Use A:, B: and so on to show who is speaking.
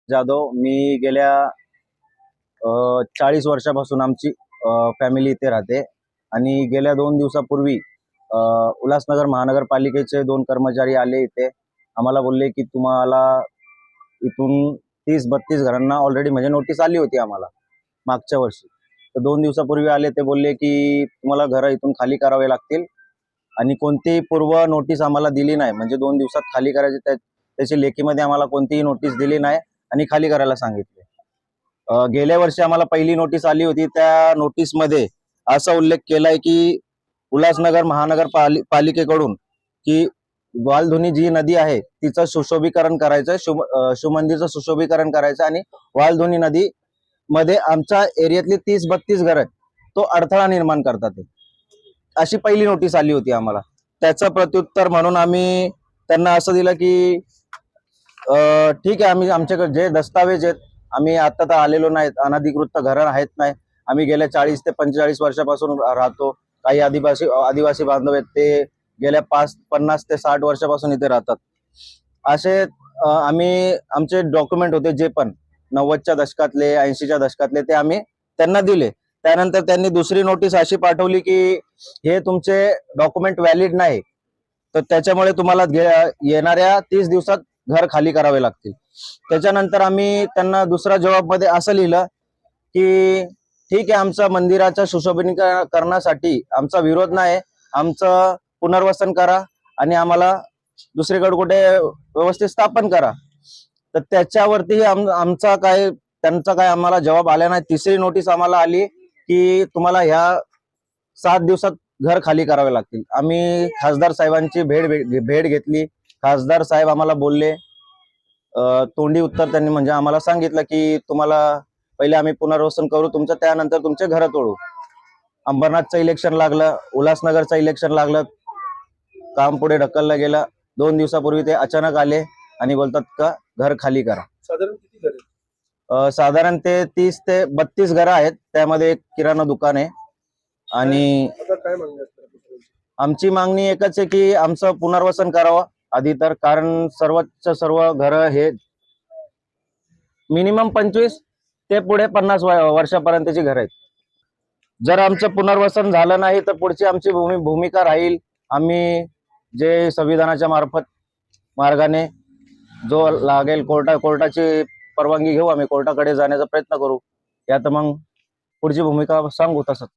A: जाधव. मी गेल्या 40 वर्षापासून आमची फॅमिली इथे राहते आणि गेल्या 2 दिवसापूर्वी उल्हासनगर महानगरपालिकेचे 2 कर्मचारी आले इथे. आम्हाला बोलले की तुम्हाला इथून 30-32 घरांना ऑलरेडी म्हणजे नोटीस आली होती आम्हाला मागच्या वर्षी. तर 2 दिवसापूर्वी आले. ते बोलले की तुम्हाला घरं इथून खाली करावे लागतील आणि कोणतीही पूर्व नोटीस आम्हाला दिली नाही. म्हणजे 2 दिवसात खाली करायची त्याची लेखीमध्ये आम्हाला कोणतीही नोटीस दिली नाही आणि खाली करायला सांगितले. गेल्या वर्षी आम्हाला पहिली नोटीस आली होती. त्या नोटीसमध्ये असा उल्लेख केलाय की उल्हासनगर महानगरपालिकेकडून की वालधुनी जी नदी आहे तिचं सुशोभीकरण करायचं, शिवमंदिरचं सुशोभीकरण करायचं आणि वालधुनी नदी मध्ये आमच्या एरियातली 30-32 घरं तो अडथळा निर्माण करतात. अशी पहिली नोटीस आली होती आम्हाला. त्याचं प्रत्युत्तर म्हणून आम्ही त्यांना असं दिलं की ठीक आहे, आम्ही आमच्याकडे जे दस्तावेज आहेत, आम्ही आता तर आलेलो नाहीत, अनधिकृत घरं आहेत नाही. आम्ही गेल्या 40 ते 45 वर्षापासून राहतो. काही आदिवासी बांधव आहेत, ते गेल्या 50 ते 60 वर्षापासून इथे राहतात. असे आम्ही आमचे डॉक्युमेंट होते जे पण 90च्या दशकातले 80च्या दशकातले ते आम्ही त्यांना दिले. त्यानंतर त्यांनी दुसरी नोटीस अशी पाठवली की हे तुमचे डॉक्युमेंट व्हॅलिड नाही, तर त्याच्यामुळे तुम्हाला येणाऱ्या 30 दिवसात घर खाली करावे लागतील. त्याच्यानंतर आम्ही त्यांना दुसरा जबाबमध्ये असं लिहिलं की ठीक आहे, आमचं मंदिराचं सुशोभीकरणासाठी आमचा विरोध नाही, आमचं पुनर्वसन करा आणि आम्हाला दुसरीकडे कुठे व्यवस्थित स्थापन करा. तर त्याच्यावरती आमचा काय त्यांचा काय आम्हाला जबाब आला नाही. तिसरी नोटीस आम्हाला आली की तुम्हाला ह्या 7 दिवसात घर खाली करावे लागतील. आम्ही खासदार साहेबांची भेट घेतली. खासदार साहेब आम्हाला बोलले, तोंडी उत्तर त्यांनी म्हणजे आम्हाला सांगितलं की तुम्हाला पहिले आम्ही पुनर्वसन करू तुमचं, त्यानंतर तुमचे घर तोडू. अंबरनाथचं इलेक्शन लागलं, उल्हासनगरचं इलेक्शन लागलं, काम पुढे ढकललं गेलं. 2 दिवसापूर्वी ते अचानक आले आणि बोलतात का घर खाली करा.
B: साधारण किती घर?
A: साधारण ते 30 ते 32 घरं आहेत. त्यामध्ये एक किराणा दुकान आहे. आणि
B: आता काय मागणी असणार?
A: आमची मागणी एकच आहे की आमचं पुनर्वसन करावं आधी तर, कारण सर्व घरं हे मिनिमम 25 ते पुढे 50 वर्षापर्यंतची घरं आहेत. जर आमचं पुनर्वसन झालं नाही तर पुढची आमची भूमिका राहील. आम्ही जे संविधानाच्या मार्गाने जो लागेल कोर्टाची परवानगी घेऊ, आम्ही कोर्टाकडे जाण्याचा प्रयत्न करू. यात मग पुढची भूमिका सांगू तसं.